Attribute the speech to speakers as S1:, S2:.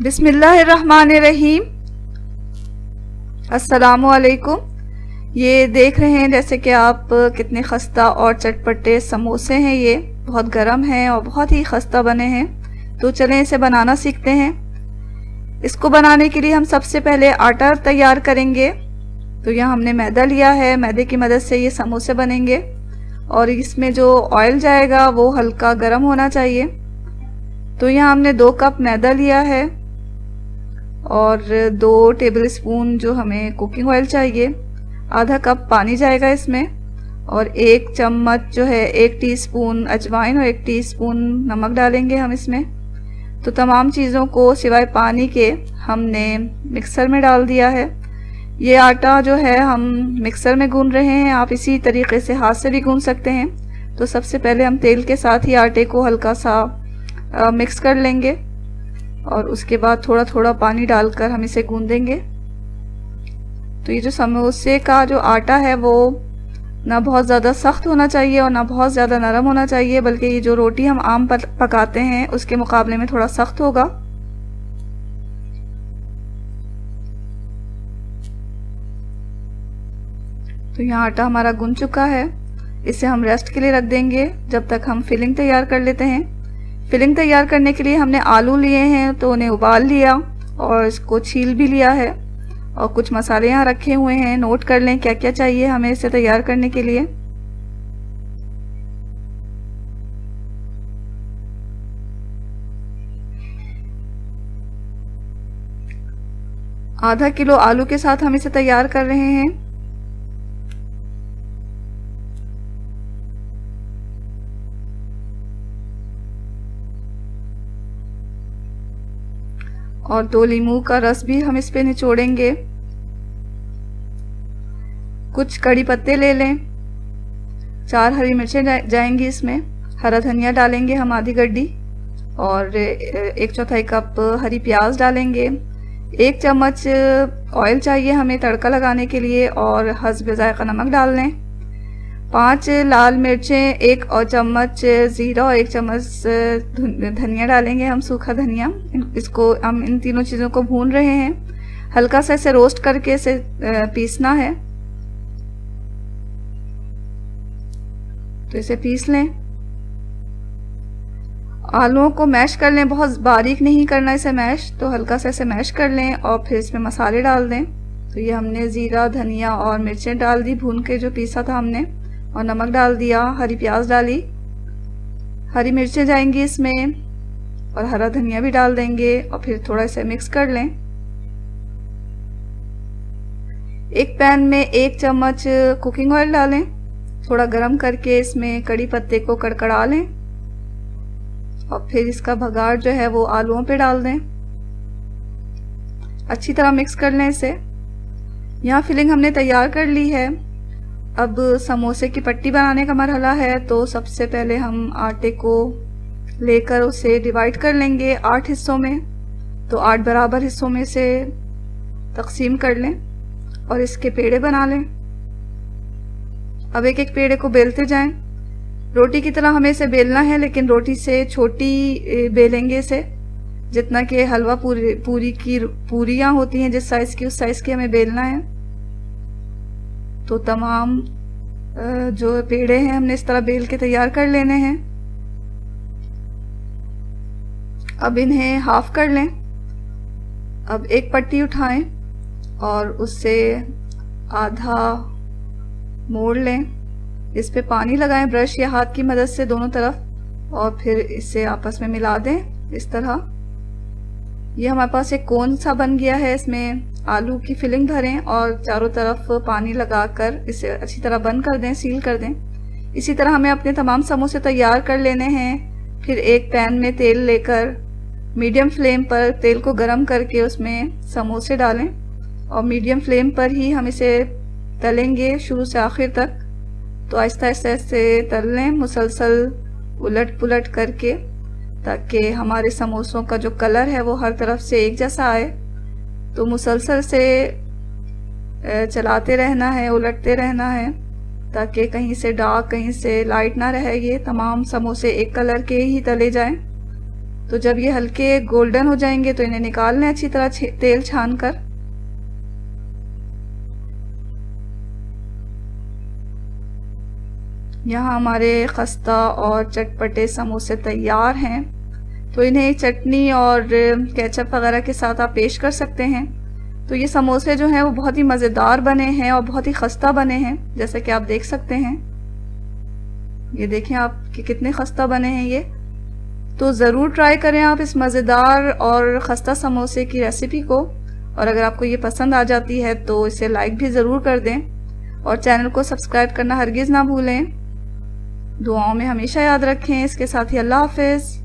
S1: बिस्मिल्लाहिर्रहमानिर्रहीम। अस्सलामुअलैकुम। ये देख रहे हैं जैसे कि आप कितने खस्ता और चटपटे समोसे हैं। ये बहुत गर्म हैं और बहुत ही खस्ता बने हैं। तो चलें इसे बनाना सीखते हैं। इसको बनाने के लिए हम सबसे पहले आटा तैयार करेंगे। तो यहाँ हमने मैदा लिया है, मैदे की मदद से ये समोसे बनेंगे और इसमें जो ऑयल जाएगा वो हल्का गर्म होना चाहिए। तो यहाँ हमने 2 कप मैदा लिया है और 2 टेबलस्पून जो हमें कुकिंग ऑयल चाहिए, आधा कप पानी जाएगा इसमें और 1 चम्मच जो है 1 टीस्पून अजवाइन और 1 टीस्पून नमक डालेंगे हम इसमें। तो तमाम चीज़ों को सिवाय पानी के हमने मिक्सर में डाल दिया है। ये आटा जो है हम मिक्सर में गूंद रहे हैं, आप इसी तरीके से हाथ से भी गूंद सकते हैं। तो सबसे पहले हम तेल के साथ ही आटे को हल्का सा मिक्स कर लेंगे और उसके बाद थोड़ा थोड़ा पानी डालकर हम इसे गूंदेंगे। तो ये जो समोसे का जो आटा है वो ना बहुत ज़्यादा सख्त होना चाहिए और ना बहुत ज़्यादा नरम होना चाहिए, बल्कि ये जो रोटी हम आम पकाते हैं उसके मुकाबले में थोड़ा सख्त होगा। तो यहाँ आटा हमारा गूंद चुका है, इसे हम रेस्ट के लिए रख देंगे जब तक हम फिलिंग तैयार कर लेते हैं। फिलिंग तैयार करने के लिए हमने आलू लिए हैं, तो उन्हें उबाल लिया और इसको छील भी लिया है और कुछ मसाले यहाँ रखे हुए हैं। नोट कर लें क्या क्या चाहिए हमें इसे तैयार करने के लिए। आधा किलो आलू के साथ हम इसे तैयार कर रहे हैं। और 2 नींबू का रस भी हम इस पे निचोड़ेंगे। कुछ कड़ी पत्ते ले लें, 4 हरी मिर्चें जाएंगी इसमें, हरा धनिया डालेंगे हम आधी गड्डी और 1/4 कप हरी प्याज डालेंगे। 1 चम्मच ऑयल चाहिए हमें तड़का लगाने के लिए और हस्ब जायका नमक डाल लें। 5 लाल मिर्चें, 1 और चम्मच ज़ीरा और 1 चम्मच धनिया डालेंगे हम, सूखा धनिया। इसको हम इन तीनों चीज़ों को भून रहे हैं, हल्का सा इसे रोस्ट करके इसे पीसना है। तो इसे पीस लें। आलूओं को मैश कर लें, बहुत बारीक नहीं करना इसे मैश, तो हल्का सा इसे मैश कर लें और फिर इसमें मसाले डाल दें। तो ये हमने ज़ीरा, धनिया और मिर्चें डाल दी भून के, जो पीसा था हमने, और नमक डाल दिया, हरी प्याज डाली, हरी मिर्चें जाएंगी इसमें और हरा धनिया भी डाल देंगे और फिर थोड़ा इसे मिक्स कर लें। एक पैन में 1 चम्मच कुकिंग ऑयल डालें, थोड़ा गरम करके इसमें कड़ी पत्ते को कड़कड़ा लें और फिर इसका भगार जो है वो आलूओं पे डाल दें। अच्छी तरह मिक्स कर लें इसे। यहाँ फिलिंग हमने तैयार कर ली है। अब समोसे की पट्टी बनाने का मरहला है। तो सबसे पहले हम आटे को लेकर उसे डिवाइड कर लेंगे 8 हिस्सों में। तो 8 बराबर हिस्सों में से तकसीम कर लें और इसके पेड़े बना लें। अब एक एक पेड़े को बेलते जाएं। रोटी की तरह हमें इसे बेलना है, लेकिन रोटी से छोटी बेलेंगे इसे, जितना कि हलवा पूरी की पूरियाँ होती हैं जिस साइज़ की, उस साइज़ की हमें बेलना है। तो तमाम जो पेड़े हैं हमने इस तरह बेल के तैयार कर लेने हैं। अब इन्हें हाफ कर लें। अब एक पट्टी उठाएं और उससे आधा मोड़ लें। इस पे पानी लगाएं ब्रश या हाथ की मदद से दोनों तरफ और फिर इसे आपस में मिला दें इस तरह। ये हमारे पास एक कोन सा बन गया है। इसमें आलू की फिलिंग भरें और चारों तरफ पानी लगाकर इसे अच्छी तरह बंद कर दें, सील कर दें। इसी तरह हमें अपने तमाम समोसे तैयार कर लेने हैं। फिर एक पैन में तेल लेकर मीडियम फ्लेम पर तेल को गरम करके उसमें समोसे डालें और मीडियम फ्लेम पर ही हम इसे तलेंगे शुरू से आखिर तक। तो आहिस्ता आहिस्ता ऐसे तल लें, मुसलसल उलट पुलट करके, ताकि हमारे समोसों का जो कलर है वो हर तरफ से एक जैसा आए। तो मुसलसल से चलाते रहना है, उलटते रहना है, ताकि कहीं से डार्क कहीं से लाइट ना रहे। ये तमाम समोसे एक कलर के ही तले जाएं। तो जब ये हल्के गोल्डन हो जाएंगे तो इन्हें निकाल लें अच्छी तरह तेल छान कर। यहाँ हमारे खस्ता और चटपटे समोसे तैयार हैं। तो इन्हें चटनी और केचप वगैरह के साथ आप पेश कर सकते हैं। तो ये समोसे जो हैं वो बहुत ही मज़ेदार बने हैं और बहुत ही खस्ता बने हैं, जैसे कि आप देख सकते हैं। ये देखें आप कि कितने खस्ता बने हैं ये। तो ज़रूर ट्राई करें आप इस मज़ेदार और खस्ता समोसे की रेसिपी को। और अगर आपको ये पसंद आ जाती है तो इसे लाइक भी ज़रूर कर दें और चैनल को सब्सक्राइब करना हरगिज़ ना भूलें। दुआओं में हमेशा याद रखें। इसके साथ ही अल्लाह हाफ़िज़।